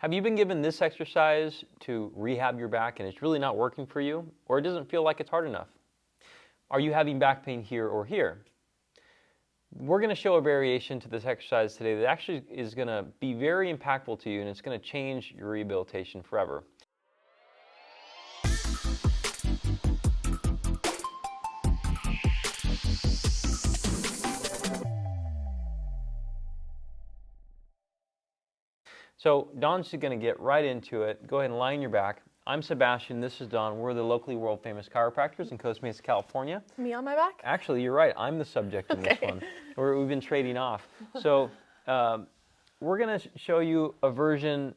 Have you been given this exercise to rehab your back and it's really not working for you, or it doesn't feel like it's hard enough? Are you having back pain here or here? We're going to show a variation to this exercise today that actually is going to be very impactful to you, and it's going to change your rehabilitation forever. So Dawn's going to get right into it. Go ahead and lie on your back. I'm Sebastian, this is Dawn. We're the locally world famous chiropractors in Costa Mesa, California. Me on my back? Actually, you're right. I'm the subject in this one. We've been trading off. So we're going to show you a version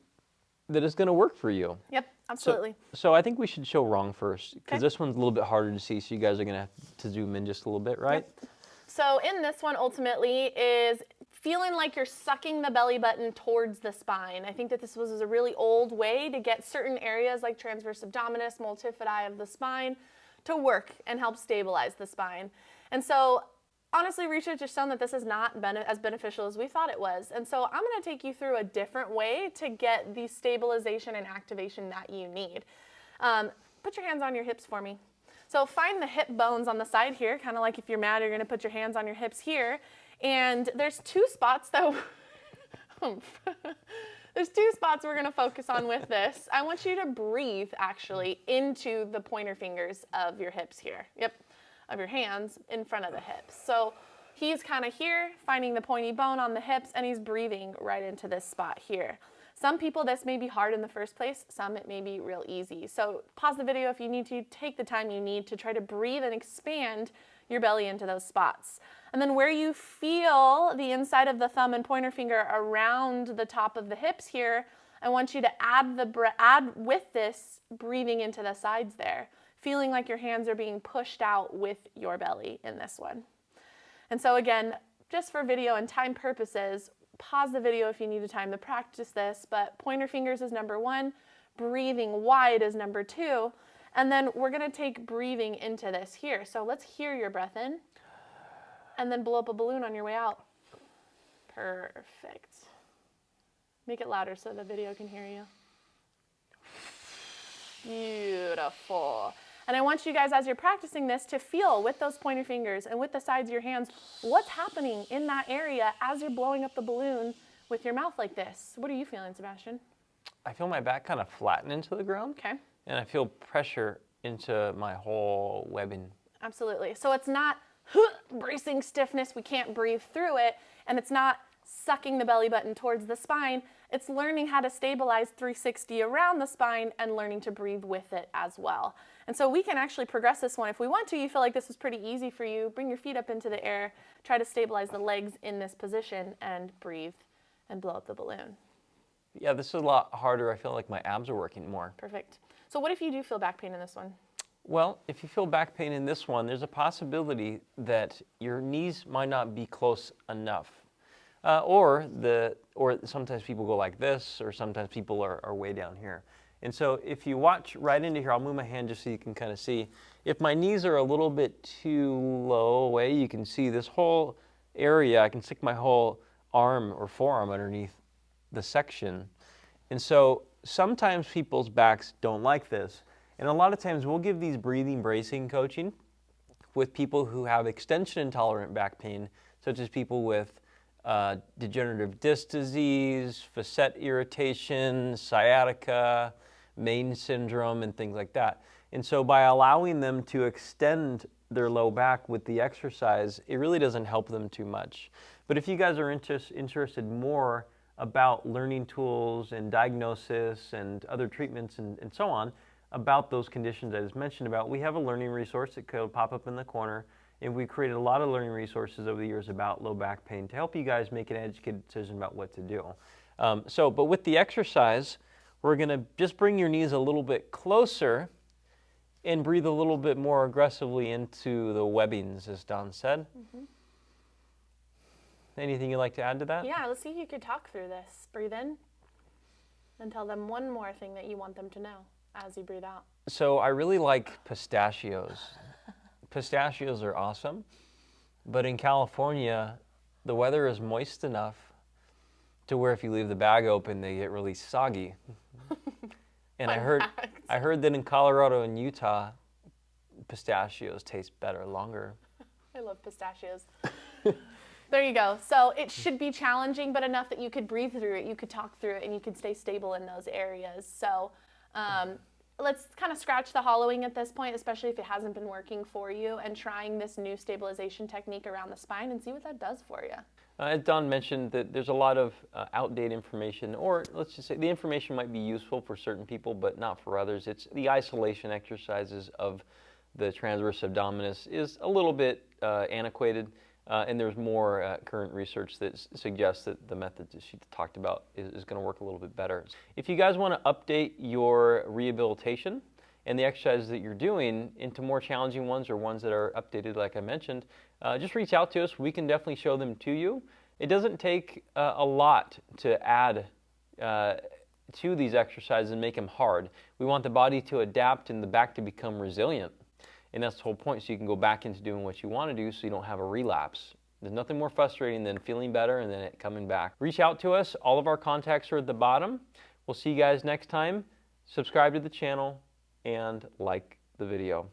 that is going to work for you. Yep, absolutely. So I think we should show wrong first, because this one's a little bit harder to see, so you guys are going to have to zoom in just a little bit, right? Yep. So in this one, ultimately, is feeling like you're sucking the belly button towards the spine. I think that this was a really old way to get certain areas like transverse abdominis, multifidi of the spine to work and help stabilize the spine. And so honestly, research has shown that this is not as beneficial as we thought it was. And so I'm going to take you through a different way to get the stabilization and activation that you need. Put your hands on your hips for me. So find the hip bones on the side here, kind of like if you're mad, you're going to put your hands on your hips here. And there's two spots that there's two spots we're going to focus on with this. I want you to breathe actually into the pointer fingers of your hips here. Yep, of your hands in front of the hips. So he's kind of here, finding the pointy bone on the hips, and he's breathing right into this spot here. Some people, this may be hard in the first place. Some, it may be real easy. So pause the video if you need to. Take the time you need to try to breathe and expand your belly into those spots. And then where you feel the inside of the thumb and pointer finger around the top of the hips here, I want you to add with this breathing into the sides there, feeling like your hands are being pushed out with your belly in this one. And so again, just for video and time purposes, pause the video if you need time to practice this, but pointer fingers is number one, breathing wide is number two, and then we're going to take breathing into this here. So let's hear your breath in, and then blow up a balloon on your way out. Perfect. Make it louder so the video can hear you. Beautiful. And I want you guys, as you're practicing this, to feel with those pointer fingers and with the sides of your hands, what's happening in that area as you're blowing up the balloon with your mouth like this. What are you feeling, Sebastian? I feel my back kind of flatten into the ground. Okay. And I feel pressure into my whole webbing. Absolutely. So it's not bracing stiffness, we can't breathe through it, and it's not sucking the belly button towards the spine. It's learning how to stabilize 360 around the spine and learning to breathe with it as well. And so we can actually progress this one if we want to. You feel like this was pretty easy for you, bring your feet up into the air, try to stabilize the legs in this position and breathe and blow up the balloon. Yeah, this is a lot harder. I feel like my abs are working more. Perfect. So what if you do feel back pain in this one? Well, if you feel back pain in this one, there's a possibility that your knees might not be close enough. Or sometimes people go like this, or sometimes people are way down here. And so if you watch right into here, I'll move my hand just so you can kind of see. If my knees are a little bit too low away, you can see this whole area. I can stick my whole arm or forearm underneath the section. And so sometimes people's backs don't like this. And a lot of times we'll give these breathing bracing coaching with people who have extension intolerant back pain, such as people with degenerative disc disease, facet irritation, sciatica, Main syndrome, and things like that. And so by allowing them to extend their low back with the exercise, it really doesn't help them too much. But if you guys are interested more about learning tools and diagnosis and other treatments and so on, about those conditions I just mentioned about, we have a learning resource that could pop up in the corner. And we created a lot of learning resources over the years about low back pain to help you guys make an educated decision about what to do. But with the exercise, we're going to just bring your knees a little bit closer and breathe a little bit more aggressively into the webbings, as Dawn said. Mm-hmm. Anything you'd like to add to that? Yeah, let's see if you could talk through this. Breathe in and tell them one more thing that you want them to know as you breathe out. So I really like pistachios. Pistachios are awesome, but in California, the weather is moist enough to where if you leave the bag open, they get really soggy. And Fun I heard that in Colorado and Utah, pistachios taste better longer. I love pistachios. There you go. So it should be challenging, but enough that you could breathe through it, you could talk through it, and you could stay stable in those areas. So let's kind of scratch the hollowing at this point, especially if it hasn't been working for you, and trying this new stabilization technique around the spine and see what that does for you. As Don mentioned, that there's a lot of outdated information, or let's just say the information might be useful for certain people, but not for others. It's the isolation exercises of the transverse abdominis is a little bit antiquated, and there's more current research that suggests that the method that she talked about is going to work a little bit better. If you guys want to update your rehabilitation and the exercises that you're doing into more challenging ones or ones that are updated like I mentioned, just reach out to us. We can definitely show them to you. It doesn't take a lot to add to these exercises and make them hard. We want the body to adapt and the back to become resilient. And that's the whole point, so you can go back into doing what you want to do so you don't have a relapse. There's nothing more frustrating than feeling better and then it coming back. Reach out to us. All of our contacts are at the bottom. We'll see you guys next time. Subscribe to the channel and like the video.